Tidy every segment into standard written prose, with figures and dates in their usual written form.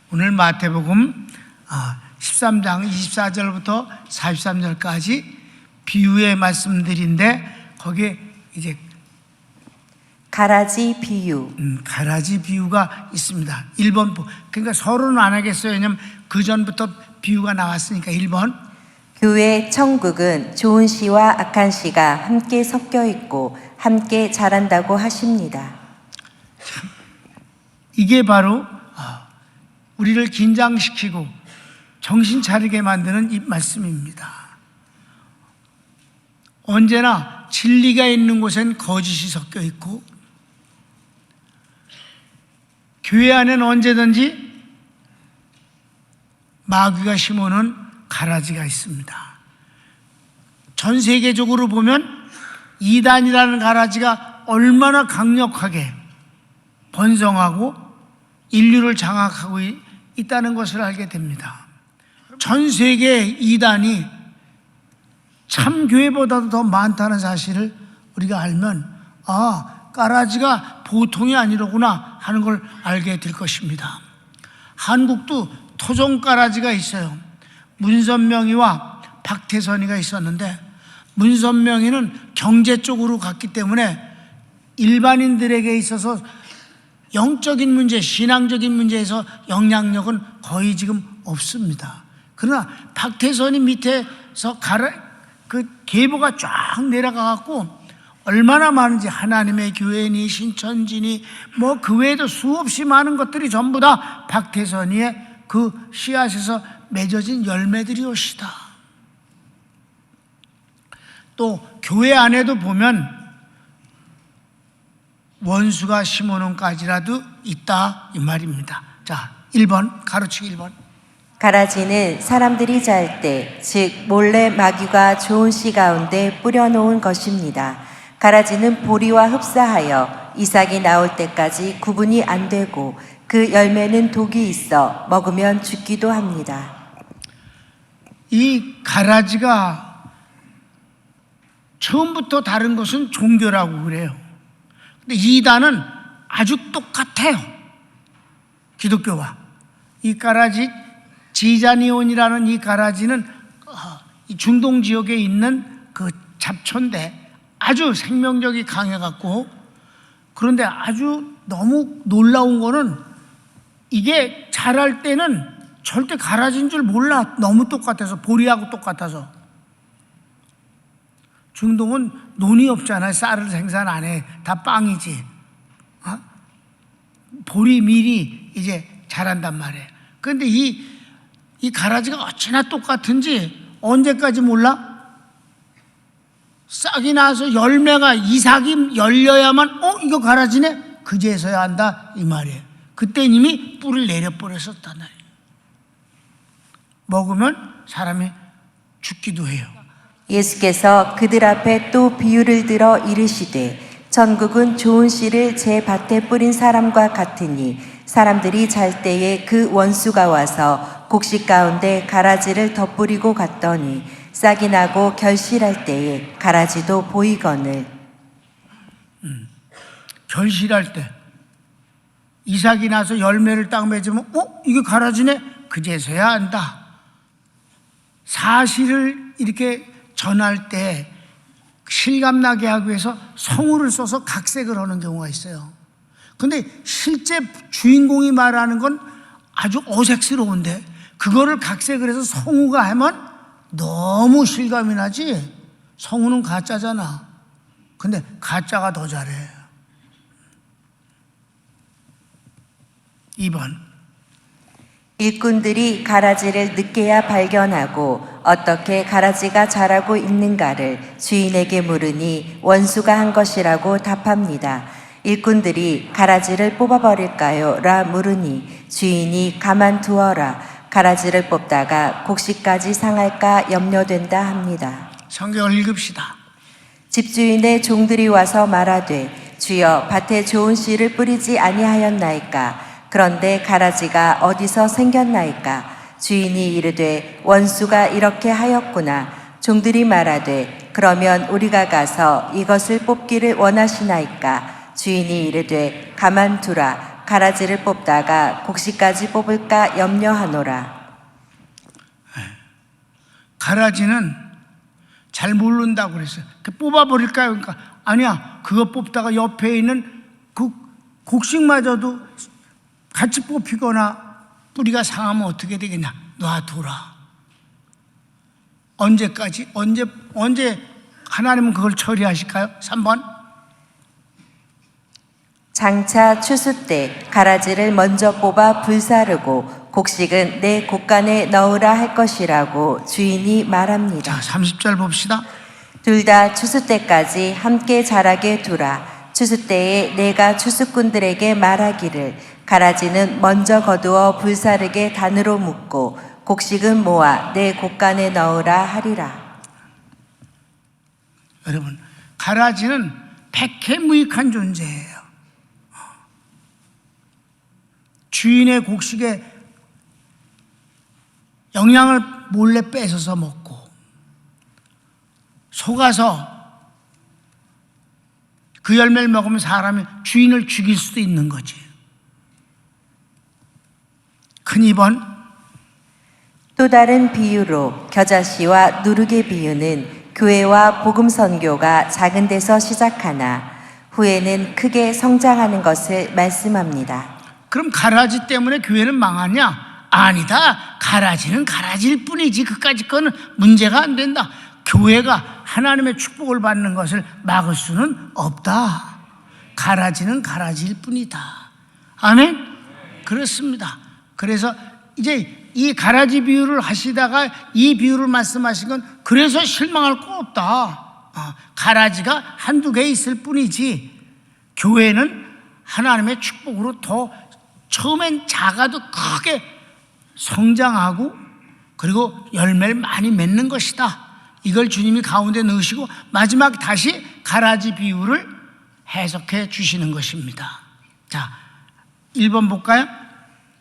오늘 마태복음 13장 24절부터 43절까지 비유의 말씀들인데 거기에 이제 가라지 비유. 가라지 비유가 있습니다. 1번, 그러니까 서로는 안 하겠어요. 왜냐하면 그 전부터 비유가 나왔으니까. 1번, 교회 천국은 좋은 씨와 악한 씨가 함께 섞여 있고 함께 자란다고 하십니다. 이게 바로 우리를 긴장시키고 정신 차리게 만드는 이 말씀입니다. 언제나 진리가 있는 곳엔 거짓이 섞여 있고 교회 안에는 언제든지 마귀가 심어놓은 가라지가 있습니다. 전 세계적으로 보면 이단이라는 가라지가 얼마나 강력하게 번성하고 인류를 장악하고 있다는 것을 알게 됩니다. 전 세계 이단이 참 교회보다도 더 많다는 사실을 우리가 알면 가라지가 보통이 아니로구나 하는 걸 알게 될 것입니다. 한국도 토종 가라지가 있어요. 문선명이와 박태선이가 있었는데 문선명이는 경제 쪽으로 갔기 때문에 일반인들에게 있어서 영적인 문제, 신앙적인 문제에서 영향력은 거의 지금 없습니다. 그러나 박태선이 밑에서 그 계보가 쫙 내려가갖고 얼마나 많은지 하나님의 교회니 신천지니 뭐 그 외에도 수없이 많은 것들이 전부 다 박태선이의 그 씨앗에서 맺어진 열매들이 오시다. 또 교회 안에도 보면 원수가 심어놓은 가지라도 있다 이 말입니다. 자, 1번 가로치기 1번. 가라지는 사람들이 잘 때, 즉 몰래 마귀가 좋은 씨 가운데 뿌려놓은 것입니다. 가라지는 보리와 흡사하여 이삭이 나올 때까지 구분이 안 되고 그 열매는 독이 있어 먹으면 죽기도 합니다. 이 가라지가 처음부터 다른 것은 종교라고 그래요. 근데 이단은 아주 똑같아요. 기독교와. 이 가라지 지자니온이라는 이 가라지는 이 중동 지역에 있는 그 잡초인데 아주 생명력이 강해갖고, 그런데 아주 너무 놀라운 거는 이게 자랄 때는 절대 가라지인 줄 몰라. 너무 똑같아서, 보리하고 똑같아서. 중동은 논이 없잖아요. 쌀을 생산 안 해. 다 빵이지. 보리, 밀이 이제 자란단 말이에요. 그런데 이 가라지가 어찌나 똑같은지 언제까지 몰라? 싹이 나서 열매가 이삭이 열려야만 이거 가라지네? 그제서야 한다 이 말이에요. 그때 이미 뿔을 내려버렸었단 말이에요. 먹으면 사람이 죽기도 해요. 예수께서 그들 앞에 또 비유를 들어 이르시되 천국은 좋은 씨를 제 밭에 뿌린 사람과 같으니 사람들이 잘 때에 그 원수가 와서 곡식 가운데 가라지를 덧뿌리고 갔더니 싹이 나고 결실할 때에 가라지도 보이거늘. 결실할 때 이삭이 나서 열매를 딱 맺으면 이게 가라지네? 그제서야 안다. 사실을 이렇게 전할 때 실감나게 하기 위해서 성우를 써서 각색을 하는 경우가 있어요. 근데 실제 주인공이 말하는 건 아주 어색스러운데 그거를 각색을 해서 성우가 하면 너무 실감이 나지. 성우는 가짜잖아. 근데 가짜가 더 잘해. 2번. 일꾼들이 가라지를 늦게야 발견하고 어떻게 가라지가 자라고 있는가를 주인에게 물으니 원수가 한 것이라고 답합니다. 일꾼들이 가라지를 뽑아버릴까요? 라 물으니 주인이 가만두어라. 가라지를 뽑다가 곡식까지 상할까 염려된다 합니다. 성경을 읽읍시다. 집주인의 종들이 와서 말하되 주여 밭에 좋은 씨를 뿌리지 아니하였나이까? 그런데 가라지가 어디서 생겼나이까? 주인이 이르되 원수가 이렇게 하였구나. 종들이 말하되 그러면 우리가 가서 이것을 뽑기를 원하시나이까? 주인이 이르되 가만두라. 가라지를 뽑다가 곡식까지 뽑을까 염려하노라. 가라지는 잘 모른다고 그랬어요. 뽑아버릴까요? 그러니까 아니야. 그거 뽑다가 옆에 있는 그 곡식마저도 같이 뽑히거나 뿌리가 상하면 어떻게 되겠냐? 놔둬라. 언제까지? 언제 하나님은 그걸 처리하실까요? 3번. 장차 추수 때 가라지를 먼저 뽑아 불사르고 곡식은 내 곡간에 넣으라 할 것이라고 주인이 말합니다. 자, 30절 봅시다. 둘 다 추수 때까지 함께 자라게 두라. 추수 때에 내가 추수꾼들에게 말하기를 가라지는 먼저 거두어 불사르게 단으로 묶고 곡식은 모아 내 곡간에 넣으라 하리라. 여러분, 가라지는 백해무익한 존재예요. 주인의 곡식에 영양을 몰래 뺏어서 먹고 속아서 그 열매를 먹으면 사람이 주인을 죽일 수도 있는 거지. 큰 2번. 또 다른 비유로 겨자씨와 누룩의 비유는 교회와 복음 선교가 작은 데서 시작하나 후에는 크게 성장하는 것을 말씀합니다. 그럼 가라지 때문에 교회는 망하냐? 아니다. 가라지는 가라지일 뿐이지 그까짓 거는 문제가 안 된다. 교회가 하나님의 축복을 받는 것을 막을 수는 없다. 가라지는 가라지일 뿐이다. 아멘? 그렇습니다. 그래서 이제 이 가라지 비유를 하시다가 이 비유를 말씀하신 건 그래서 실망할 거 없다. 가라지가 한두 개 있을 뿐이지 교회는 하나님의 축복으로 더 처음엔 작아도 크게 성장하고 그리고 열매를 많이 맺는 것이다. 이걸 주님이 가운데 넣으시고 마지막 다시 가라지 비유를 해석해 주시는 것입니다. 자, 1번 볼까요?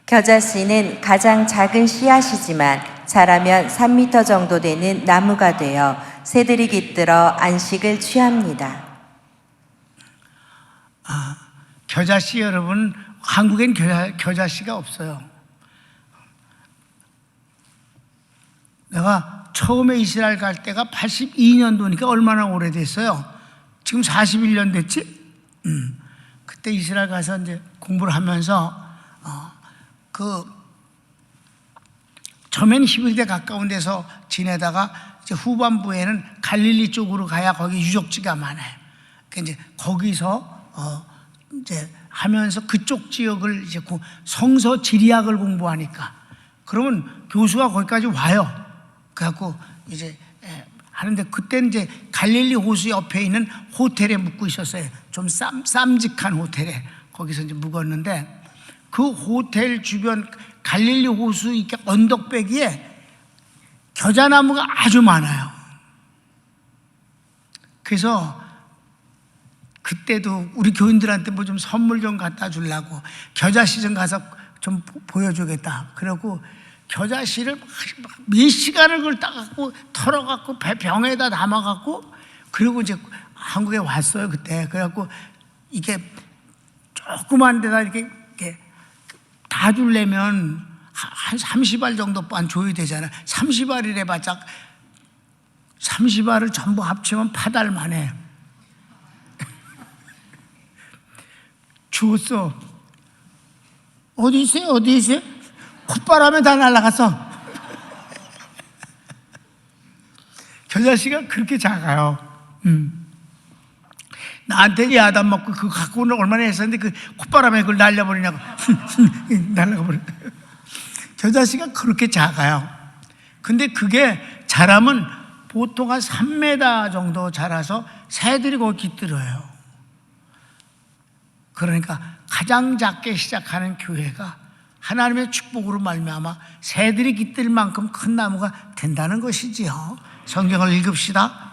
겨자씨는 가장 작은 씨앗이지만 자라면 3m 정도 되는 나무가 되어 새들이 깃들어 안식을 취합니다. 겨자씨 여러분, 한국엔 겨자씨가 없어요. 내가 처음에 이스라엘 갈 때가 82년도니까 얼마나 오래됐어요? 지금 41년 됐지? 그때 이스라엘 가서 이제 공부를 하면서 처음엔 히브리대 가까운 데서 지내다가 이제 후반부에는 갈릴리 쪽으로 가야 거기 유적지가 많아요. 그러니까 이제 거기서 이제 하면서 그쪽 지역을 이제 성서 지리학을 공부하니까 그러면 교수가 거기까지 와요. 그래갖고 이제 하는데 그때는 이제 갈릴리 호수 옆에 있는 호텔에 묵고 있었어요. 좀 쌈직한 호텔에 거기서 이제 묵었는데 그 호텔 주변 갈릴리 호수 이렇게 언덕배기에 겨자나무가 아주 많아요. 그래서 그때도 우리 교인들한테 뭐 좀 선물 좀 갖다 주려고 겨자씨 좀 가서 좀 보여주겠다. 그러고 겨자씨를 몇 시간을 그걸 따갖고 털어갖고 병에다 담아갖고 그리고 이제 한국에 왔어요 그때. 그래갖고 이게 조그만 데다 이렇게 다 주려면 한 30알 정도만 줘야 되잖아. 30알이래 봤자 30알을 전부 합치면 8알 만에 주웠어. 어디 있어요? 어디 있어요? 콧바람에 다 날아갔어. 겨자씨가 그렇게 작아요. 나한테 이 아담 먹고 그거 갖고는 얼마나 했었는데 그 콧바람에 그걸 날려버리냐고. 날라가버려. 겨자씨가 그렇게 작아요. 근데 그게 자라면 보통 한 3m 정도 자라서 새들이 거기 깃들어요. 그러니까 가장 작게 시작하는 교회가 하나님의 축복으로 말미암아 새들이 깃들 만큼 큰 나무가 된다는 것이지요. 성경을 읽읍시다.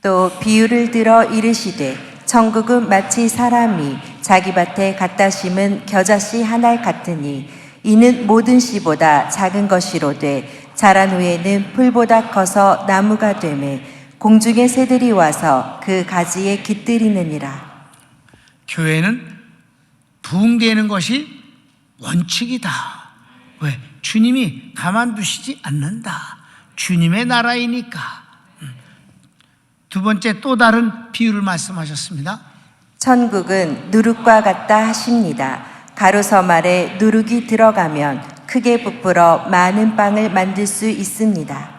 또 비유를 들어 이르시되 천국은 마치 사람이 자기 밭에 갖다 심은 겨자씨 한 알 같으니 이는 모든 씨보다 작은 것이로되 자란 후에는 풀보다 커서 나무가 되매 공중의 새들이 와서 그 가지에 깃들이느니라. 교회는 부흥되는 것이 원칙이다. 왜? 주님이 가만두시지 않는다. 주님의 나라이니까. 두 번째 또 다른 비유를 말씀하셨습니다. 천국은 누룩과 같다 하십니다. 가로섬 아래 누룩이 들어가면 크게 부풀어 많은 빵을 만들 수 있습니다.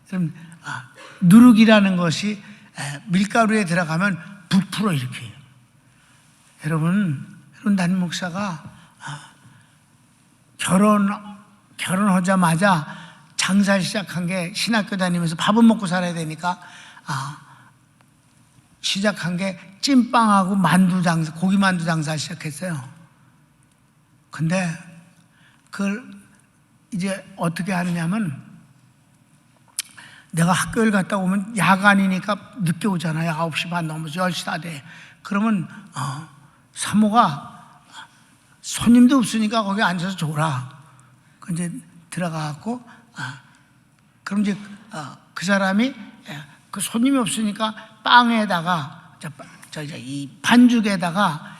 그럼 누룩이라는 것이 밀가루에 들어가면 부풀어 이렇게 해요. 여러분 담임 목사가 결혼하자마자 장사를 시작한 게 신학교 다니면서 밥은 먹고 살아야 되니까 시작한 게 찐빵하고 만두 장사, 고기 만두 장사 시작했어요. 근데 그걸 이제 어떻게 하느냐면 내가 학교를 갔다 오면 야간이니까 늦게 오잖아요. 9시 반 넘어서 10시 다 돼. 그러면 사모가 손님도 없으니까 거기 앉아서 줘라. 그 이제 들어가갖고 그럼 이제 그 사람이 그 손님이 없으니까 빵에다가 이 반죽에다가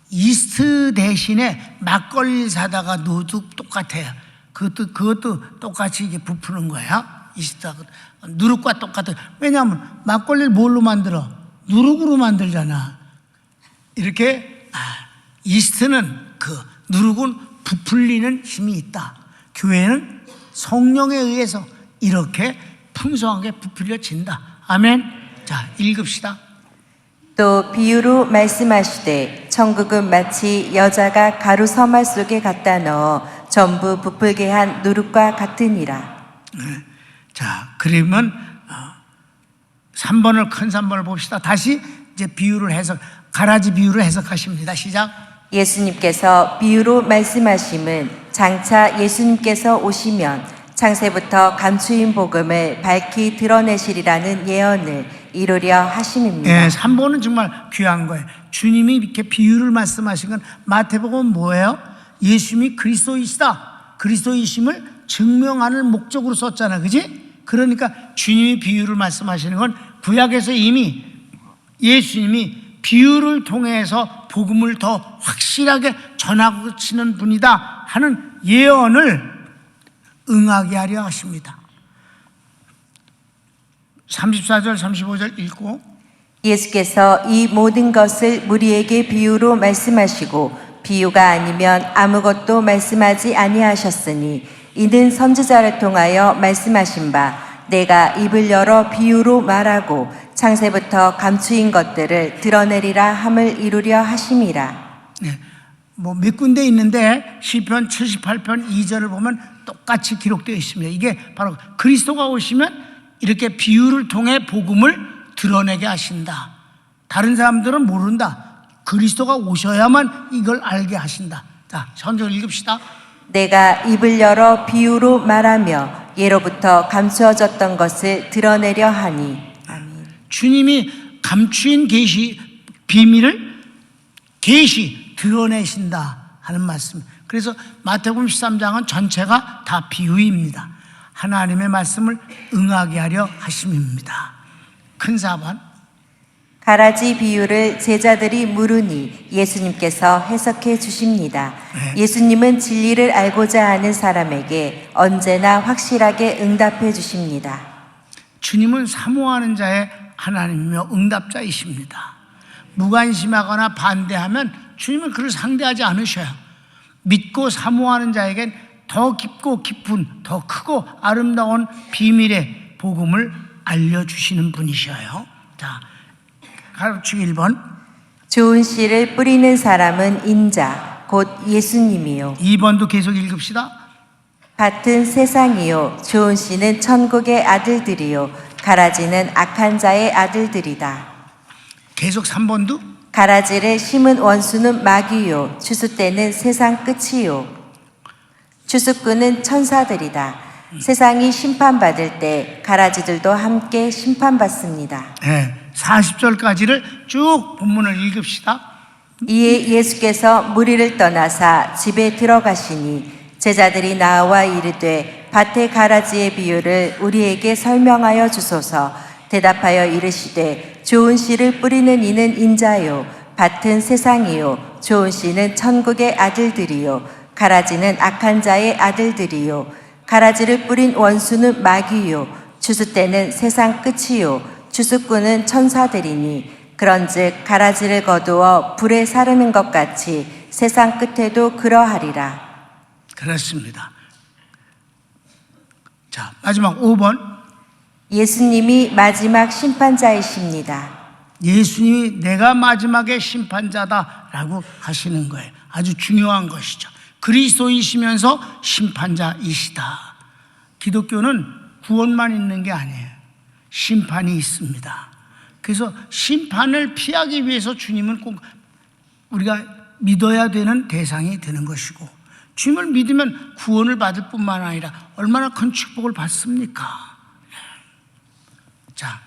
이스트 대신에 막걸리 사다가 넣어도 똑같아요. 그것도 똑같이 이게 부푸는 거야. 이스트하고 누룩과 똑같아. 왜냐하면 막걸리를 뭘로 만들어? 누룩으로 만들잖아. 이렇게 이스트는 누룩은 부풀리는 힘이 있다. 교회는 성령에 의해서 이렇게 풍성하게 부풀려진다. 아멘. 자, 읽읍시다. 또 비유로 말씀하시되 천국은 마치 여자가 가루 서말 속에 갖다 넣어 전부 부풀게 한 누룩과 같으니라. 자, 그러면 3번을 큰 3번을 봅시다. 다시 이제 비유를 가라지 비유를 해석하십니다. 시작. 예수님께서 비유로 말씀하심은 장차 예수님께서 오시면 창세부터 감추인 복음을 밝히 드러내시리라는 예언을 이루려 하심입니다. 네, 3번은 정말 귀한 거예요. 주님이 이렇게 비유를 말씀하신 건 마태복음은 뭐예요? 예수님이 그리스도이시다. 그리스도이심을 증명하는 목적으로 썼잖아. 그지? 그러니까 주님이 비유를 말씀하시는 건 구약에서 이미 예수님이 비유를 통해서 복음을 더 확실하게 전하시는 분이다 하는 예언을 응하게 하려 하십니다. 34절 35절 읽고 예수께서 이 모든 것을 우리에게 비유로 말씀하시고 비유가 아니면 아무것도 말씀하지 아니하셨으니 이는 선지자를 통하여 말씀하신 바 내가 입을 열어 비유로 말하고 창세부터 감추인 것들을 드러내리라 함을 이루려 하심이라. 네, 뭐 몇 군데 있는데 시편 78편 2절을 보면 똑같이 기록되어 있습니다. 이게 바로 그리스도가 오시면 이렇게 비유를 통해 복음을 드러내게 하신다. 다른 사람들은 모른다. 그리스도가 오셔야만 이걸 알게 하신다. 자, 성경 읽읍시다. 내가 입을 열어 비유로 말하며 예로부터 감추어졌던 것을 드러내려 하니. 아멘. 주님이 감추인 비밀을 드러내신다 하는 말씀. 그래서 마태복음 13장은 전체가 다 비유입니다. 하나님의 말씀을 응하게 하려 하심입니다. 큰 4번. 가라지 비유를 제자들이 물으니 예수님께서 해석해 주십니다. 네. 예수님은 진리를 알고자 하는 사람에게 언제나 확실하게 응답해 주십니다. 주님은 사모하는 자의 하나님이며 응답자이십니다. 무관심하거나 반대하면 주님은 그를 상대하지 않으셔요. 믿고 사모하는 자에겐 더 깊고 깊은, 더 크고 아름다운 비밀의 복음을 알려주시는 분이셔요. 자, 가르치기 1번. 좋은 씨를 뿌리는 사람은 인자, 곧 예수님이요. 2번도 계속 읽읍시다. 밭은 세상이요. 좋은 씨는 천국의 아들들이요. 가라지는 악한 자의 아들들이다. 계속 3번도. 가라지를 심은 원수는 마귀요. 추수 때는 세상 끝이요. 추수꾼은 천사들이다. 세상이 심판받을 때 가라지들도 함께 심판받습니다. 네, 40절까지를 쭉 본문을 읽읍시다. 이에 예수께서 무리를 떠나사 집에 들어가시니 제자들이 나와 이르되 밭의 가라지의 비유를 우리에게 설명하여 주소서. 대답하여 이르시되 좋은 씨를 뿌리는 이는 인자요 밭은 세상이요 좋은 씨는 천국의 아들들이요 가라지는 악한 자의 아들들이요 가라지를 뿌린 원수는 마귀요 추수 때는 세상 끝이요 추수꾼은 천사들이니 그런즉 가라지를 거두어 불에 사르는 것 같이 세상 끝에도 그러하리라. 그렇습니다. 자, 마지막 5번. 예수님이 마지막 심판자이십니다. 예수님이 내가 마지막에 심판자다라고 하시는 거예요. 아주 중요한 것이죠. 그리스도이시면서 심판자이시다. 기독교는 구원만 있는 게 아니에요. 심판이 있습니다. 그래서 심판을 피하기 위해서 주님은 꼭 우리가 믿어야 되는 대상이 되는 것이고, 주님을 믿으면 구원을 받을 뿐만 아니라 얼마나 큰 축복을 받습니까? 자,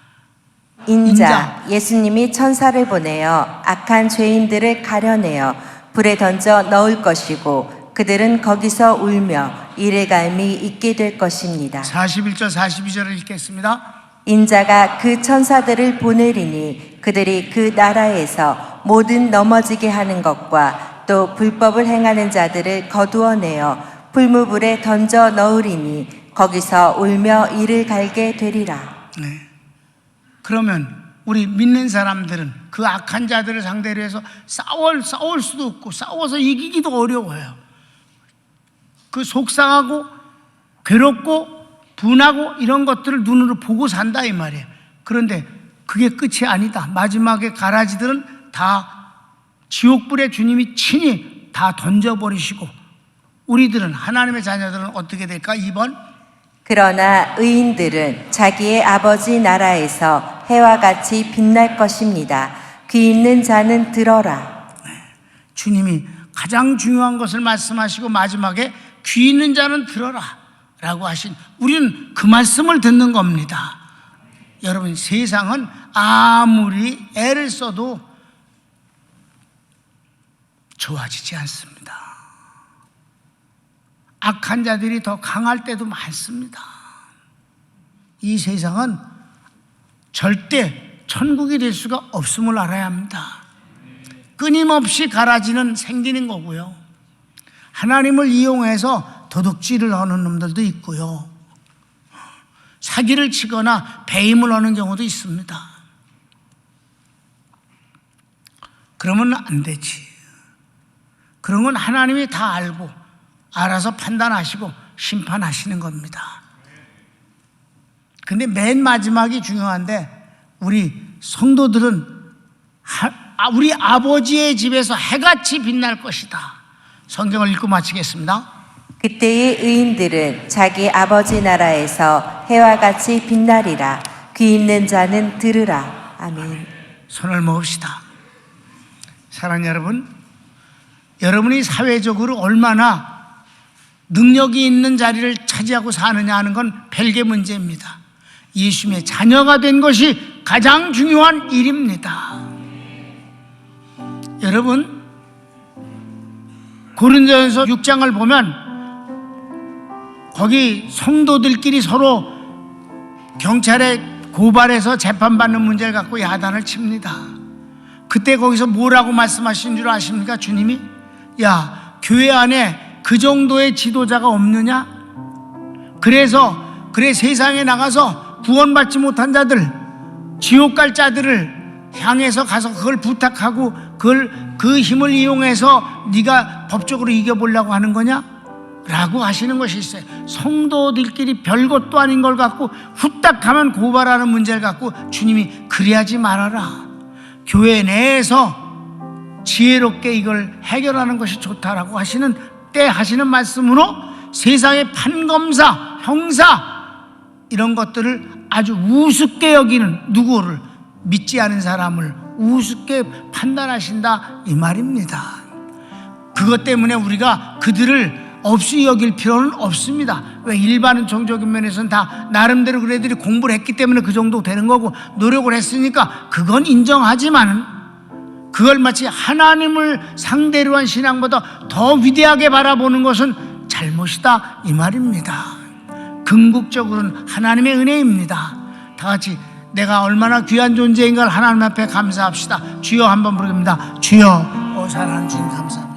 인자 예수님이 천사를 보내어 악한 죄인들을 가려내어 불에 던져 넣을 것이고 그들은 거기서 울며 이레감이 있게 될 것입니다. 41절 42절을 읽겠습니다. 인자가 그 천사들을 보내리니 그들이 그 나라에서 모든 넘어지게 하는 것과 또 불법을 행하는 자들을 거두어내어 불무불에 던져 넣으리니 거기서 울며 이를 갈게 되리라. 네. 그러면 우리 믿는 사람들은 그 악한 자들을 상대로 해서 싸울 수도 없고 싸워서 이기기도 어려워요. 그 속상하고 괴롭고 분하고 이런 것들을 눈으로 보고 산다 이 말이에요. 그런데 그게 끝이 아니다. 마지막에 가라지들은 다 지옥불에 주님이 친히 다 던져버리시고 우리들은 하나님의 자녀들은 어떻게 될까? 2번. 그러나 의인들은 자기의 아버지 나라에서 해와 같이 빛날 것입니다. 귀 있는 자는 들어라. 주님이 가장 중요한 것을 말씀하시고 마지막에 귀 있는 자는 들어라 라고 하신, 우리는 그 말씀을 듣는 겁니다. 여러분, 세상은 아무리 애를 써도 좋아지지 않습니다. 악한 자들이 더 강할 때도 많습니다. 이 세상은 절대 천국이 될 수가 없음을 알아야 합니다. 끊임없이 가라지는 생기는 거고요. 하나님을 이용해서 도둑질을 하는 놈들도 있고요. 사기를 치거나 배임을 하는 경우도 있습니다. 그러면 안 되지. 그런 건 하나님이 다 알고 알아서 판단하시고 심판하시는 겁니다. 근데 맨 마지막이 중요한데, 우리 성도들은 우리 아버지의 집에서 해같이 빛날 것이다. 성경을 읽고 마치겠습니다. 그때의 의인들은 자기 아버지 나라에서 해와 같이 빛나리라. 귀 있는 자는 들으라. 아멘. 손을 모읍시다. 사랑하는 여러분, 여러분이 사회적으로 얼마나 능력이 있는 자리를 차지하고 사느냐 하는 건 별개 문제입니다. 예수님의 자녀가 된 것이 가장 중요한 일입니다. 여러분, 고린도전서 6장을 보면 거기 성도들끼리 서로 경찰에 고발해서 재판받는 문제를 갖고 야단을 칩니다. 그때 거기서 뭐라고 말씀하신 줄 아십니까? 주님이, 야, 교회 안에 그 정도의 지도자가 없느냐? 그래 세상에 나가서 구원받지 못한 자들, 지옥 갈 자들을 향해서 가서 그걸 부탁하고 그 힘을 이용해서 네가 법적으로 이겨보려고 하는 거냐? 라고 하시는 것이 있어요. 성도들끼리 별것도 아닌 걸 갖고 후딱 가면 고발하는 문제를 갖고 주님이 그래야지 말아라. 교회 내에서 지혜롭게 이걸 해결하는 것이 좋다라고 하시는 때 하시는 말씀으로 세상의 판검사, 형사 이런 것들을 아주 우습게 여기는, 누구를 믿지 않은 사람을 우습게 판단하신다 이 말입니다. 그것 때문에 우리가 그들을 없이 여길 필요는 없습니다. 왜? 일반은 종교적인 면에서는 다 나름대로 그네들이 공부를 했기 때문에 그 정도 되는 거고 노력을 했으니까 그건 인정하지만, 그걸 마치 하나님을 상대로 한 신앙보다 더 위대하게 바라보는 것은 잘못이다 이 말입니다. 궁극적으로는 하나님의 은혜입니다. 다 같이 내가 얼마나 귀한 존재인가를 하나님 앞에 감사합시다. 주여 한번 부르겠습니다. 주여, 사랑하는 주님 감사합니다.